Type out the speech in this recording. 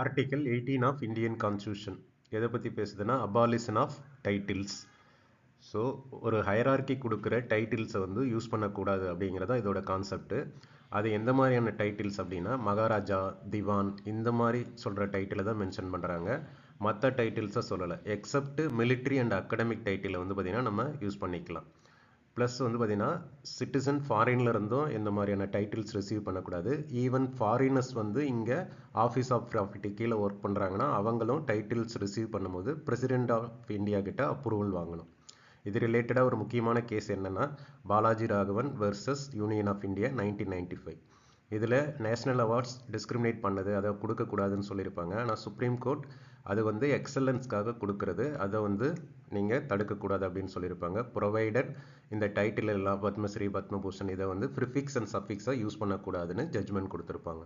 Article 18 of Indian constitution எதை பற்றி பேசுதுன்னா abolition of titles. So ஒரு ஹையரார்கி கொடுக்குற டைட்டில்ஸை வந்து யூஸ் பண்ணக்கூடாது அப்படிங்கிறதா இதோட கான்செப்ட்டு. அது எந்த மாதிரியான டைட்டில்ஸ் அப்படின்னா மகாராஜா, திவான் இந்த மாதிரி சொல்கிற டைட்டிலை தான் மென்ஷன் பண்ணுறாங்க. மற்ற டைட்டில்ஸை சொல்லலை. எக்ஸப்ட் மிலிட்ரி அண்ட் அகடமிக் டைட்டிலை வந்து பார்த்திங்கன்னா நம்ம யூஸ் பண்ணிக்கலாம். ப்ளஸ் வந்து பார்த்திங்கன்னா சிட்டிசன் ஃபாரின்ல இருந்தும் எந்த மாதிரியான டைட்டில்ஸ் ரிசீவ் பண்ணக்கூடாது. ஈவன் ஃபாரினர்ஸ் வந்து இங்கே ஆஃபீஸ் ஆஃப் ப்ராஃபிட்டி கீழே ஒர்க் பண்ணுறாங்கன்னா அவங்களும் டைட்டில்ஸ் ரிசீவ் பண்ணும்போது பிரசிடென்ட் ஆஃப் இந்தியா கிட்ட அப்ரூவல் வாங்கணும். இது ரிலேட்டடாக ஒரு முக்கியமான கேஸ் என்னென்னா Balaji Raghavan versus union of India 1995. இதில் நேஷ்னல் அவார்ட்ஸ் டிஸ்கிரிமினேட் பண்ணது, அதை கொடுக்கக்கூடாதுன்னு சொல்லியிருப்பாங்க. ஆனால் சுப்ரீம் கோர்ட் அது வந்து எக்ஸலன்ஸ்க்காக கொடுக்கறது, அதை வந்து நீங்கள் தடுக்கக்கூடாது அப்படின்னு சொல்லியிருப்பாங்க. ப்ரொவைடட் இந்த டைட்டில் எல்லாம் பத்மஸ்ரீ, பத்மபூஷன் இதை வந்து ப்ரிஃபிக்ஸ் அண்ட் சஃபிக்ஸாக யூஸ் பண்ணக்கூடாதுன்னு ஜட்ஜ்மெண்ட் கொடுத்துருப்பாங்க.